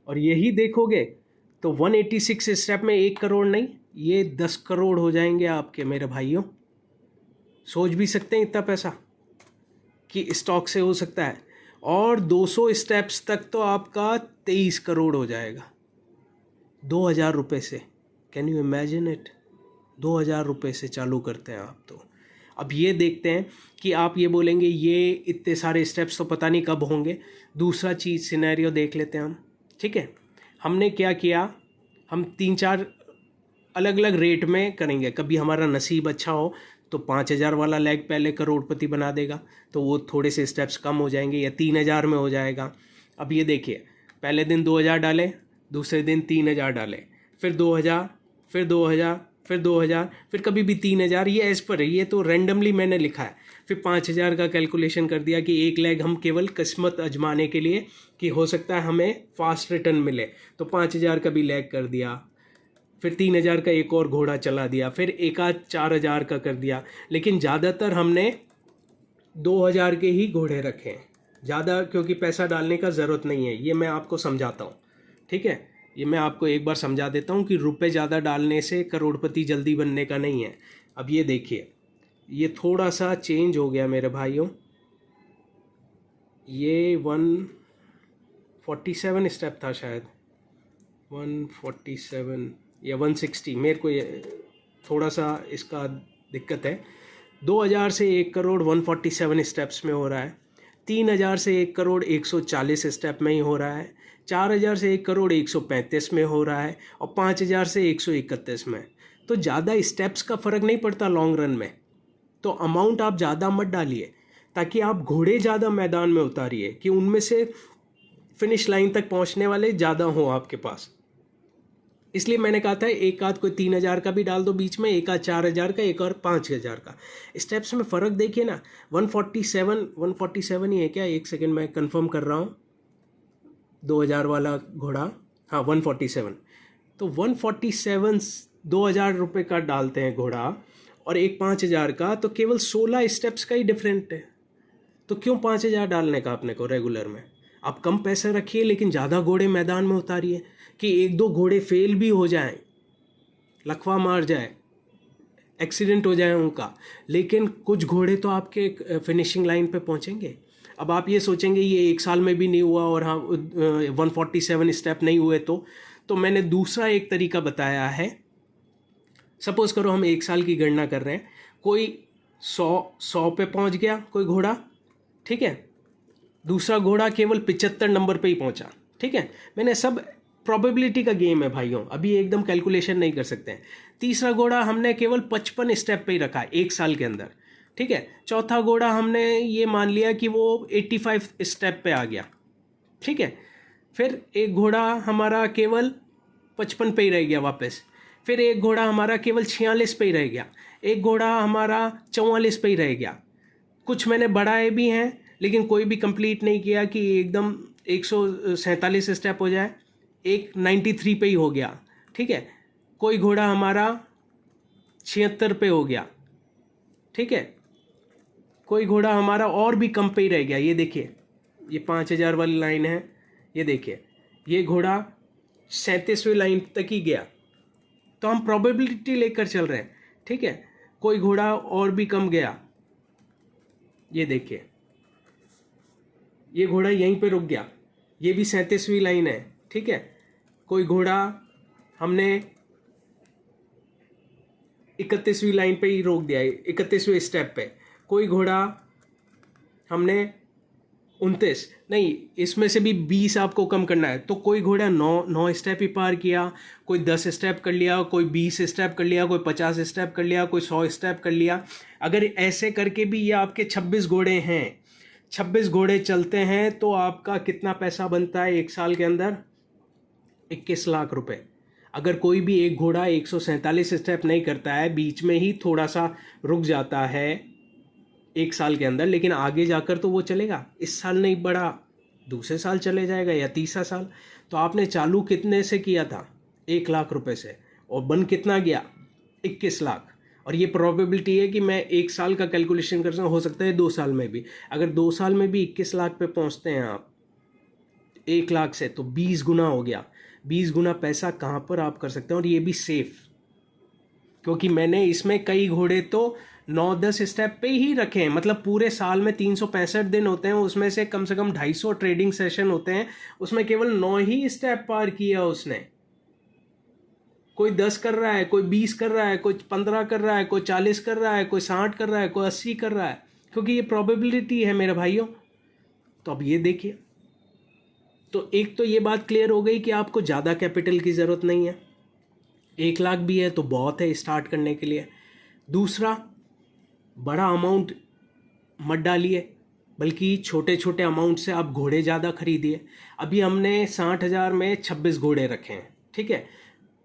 और यही देखोगे तो 186 स्टेप में 1 करोड़ नहीं, ये 10 करोड़ हो जाएंगे आपके मेरे भाइयों। सोच भी सकते हैं इतना पैसा कि स्टॉक से हो सकता है। और 200 स्टेप्स तक तो आपका 23 करोड़ हो जाएगा 2000 रुपये से। Can you imagine it? 2000 रुपये से चालू करते हैं आप तो। अब ये देखते हैं कि आप ये बोलेंगे ये इतने सारे स्टेप्स तो पता नहीं कब होंगे। दूसरा चीज़ सिनेरियो देख लेते हैं हम, ठीक है। हमने क्या किया, हम 3-4 अलग अलग रेट में करेंगे। कभी हमारा नसीब अच्छा हो तो 5000 वाला लेग पहले करोड़पति बना देगा, तो वो थोड़े से स्टेप्स कम हो जाएंगे, या 3000 में हो जाएगा। अब ये देखिए, पहले दिन 2000 डाले, दूसरे दिन 3000 डाले, फिर 2000, फिर 2000, फिर 2000, फिर कभी भी 3000। ये एज पर है, ये तो रैंडमली मैंने लिखा है। फिर 5000 का कैलकुलेशन कर दिया कि एक लेग हम केवल किस्मत आजमाने के लिए कि हो सकता है हमें फास्ट रिटर्न मिले, तो 5000 का भी लेग कर दिया। फिर 3000 का एक और घोड़ा चला दिया, फिर एक आध 4000 का कर दिया। लेकिन ज़्यादातर हमने 2000 के ही घोड़े रखे हैं ज़्यादा, क्योंकि पैसा डालने का ज़रूरत नहीं है। ये मैं आपको समझाता हूँ, ठीक है। ये मैं आपको एक बार समझा देता हूँ कि रुपए ज़्यादा डालने से करोड़पति जल्दी बनने का नहीं है। अब ये देखिए, ये थोड़ा सा चेंज हो गया मेरे भाइयों। ये 147 स्टेप था शायद, 147 या 160, मेरे को ये थोड़ा सा इसका दिक्कत है। 2000 से 1 करोड़ 147 स्टेप्स में हो रहा है। 3000 से 1 करोड़ 140 स्टेप में ही हो रहा है। 4000 से 1 करोड़ 135 में हो रहा है, और 5000 से 131 में। तो ज़्यादा स्टेप्स का फ़र्क नहीं पड़ता लॉन्ग रन में। तो अमाउंट आप ज़्यादा मत डालिए, ताकि आप घोड़े ज़्यादा मैदान में उतारिए कि उनमें से फिनिश लाइन तक पहुंचने वाले ज़्यादा हों आपके पास। इसलिए मैंने कहा था एक आध कोई 3000 का भी डाल दो बीच में, एक आध 4000 का, एक और 5000 का। स्टेप्स में फ़र्क देखिए ना। 147 ही है क्या? एक सेकेंड, मैं कंफर्म कर रहा हूँ। 2000 वाला घोड़ा, हाँ 147। तो 147 2000 रुपये का डालते हैं घोड़ा, और एक 5000 का, तो केवल 16 स्टेप्स का ही डिफरेंट है। तो क्यों 5000 डालने का अपने को रेगुलर में? आप कम पैसे रखिए लेकिन ज़्यादा घोड़े मैदान में उतारिए, कि एक दो घोड़े फेल भी हो जाएं, लखवा मार जाए, एक्सीडेंट हो जाए उनका, लेकिन कुछ घोड़े तो आपके फिनिशिंग लाइन पे पहुंचेंगे। अब आप ये सोचेंगे ये एक साल में भी नहीं हुआ और हाँ 147 स्टेप नहीं हुए, तो मैंने दूसरा एक तरीका बताया है। सपोज़ करो हम एक साल की गणना कर रहे हैं, कोई 100 पे पहुंच गया कोई घोड़ा, ठीक है। दूसरा घोड़ा केवल 75 नंबर पे ही पहुंचा, ठीक है। मैंने सब प्रोबेबिलिटी का गेम है भाइयों, अभी एकदम कैलकुलेशन नहीं कर सकते हैं। तीसरा घोड़ा हमने केवल 55 स्टेप पे ही रखा एक साल के अंदर, ठीक है। चौथा घोड़ा हमने ये मान लिया कि वो 85 स्टेप पे आ गया, ठीक है। फिर एक घोड़ा हमारा केवल 55 पे ही रह गया वापस। फिर एक घोड़ा हमारा केवल 46 पे ही रह गया। एक घोड़ा हमारा 44 पे ही रह गया। कुछ मैंने बढ़ाए भी हैं, लेकिन कोई भी कंप्लीट नहीं किया कि एकदम 147 स्टेप हो जाए। एक 93 पे ही हो गया, ठीक है। कोई घोड़ा हमारा 76 पे हो गया, ठीक है। कोई घोड़ा हमारा और भी कम पे ही रह गया। ये देखिए, ये 5000 वाली लाइन है, ये देखिए, ये घोड़ा 37वीं लाइन तक ही गया। तो हम प्रोबेबिलिटी लेकर चल रहे हैं, ठीक है। कोई घोड़ा और भी कम गया, ये देखिए, ये घोड़ा यहीं पे रुक गया, ये भी 37वीं लाइन है, ठीक है। कोई घोड़ा हमने 31वीं लाइन पे ही रोक दिया, 31वें स्टेप पे। कोई घोड़ा हमने 29, नहीं, इसमें से भी 20 आपको कम करना है, तो कोई घोड़ा 9 स्टेप ही पार किया, कोई 10 स्टेप कर लिया, कोई 20 स्टेप कर लिया, कोई 50 स्टेप कर लिया, कोई 100 स्टेप कर लिया। अगर ऐसे करके भी ये आपके 26 घोड़े हैं, 26 घोड़े चलते हैं, तो आपका कितना पैसा बनता है एक साल के अंदर? 21 लाख रुपए। अगर कोई भी एक घोड़ा 147 स्टेप नहीं करता है, बीच में ही थोड़ा सा रुक जाता है एक साल के अंदर, लेकिन आगे जाकर तो वो चलेगा। इस साल नहीं बढ़ा, दूसरे साल चले जाएगा या तीसरा साल। तो आपने चालू कितने से किया था? 1 लाख रुपए से, और बन कितना गया? 21 लाख। और ये प्रोबेबिलिटी है कि मैं एक साल का कैलकुलेशन कर सकता हूँ, हो सकता है 2 साल में भी। अगर 2 साल में भी 21 लाख पे पहुँचते हैं आप 1 लाख से, तो 20 गुना हो गया। 20 गुना पैसा कहाँ पर आप कर सकते हैं, और ये भी सेफ, क्योंकि मैंने इसमें कई घोड़े तो 9-10 स्टेप पे ही रखे हैं। मतलब पूरे साल में 365 दिन होते हैं, उसमें से कम 250 ट्रेडिंग सेशन होते हैं, उसमें केवल 9 ही स्टेप पार किया उसने। कोई 10 कर रहा है, कोई 20 कर रहा है, कोई 15 कर रहा है, कोई 40 कर रहा है, कोई 60 कर रहा है, कोई 80 कर रहा है, क्योंकि ये प्रोबेबिलिटी है मेरे भाइयों। तो अब ये देखिए, तो एक तो ये बात क्लियर हो गई कि आपको ज़्यादा कैपिटल की ज़रूरत नहीं है, 1 लाख भी है तो बहुत है स्टार्ट करने के लिए। दूसरा, बड़ा अमाउंट मत डालिए, बल्कि छोटे छोटे अमाउंट से आप घोड़े ज़्यादा खरीदिए। अभी हमने 60,000 में 26 घोड़े रखे हैं, ठीक है।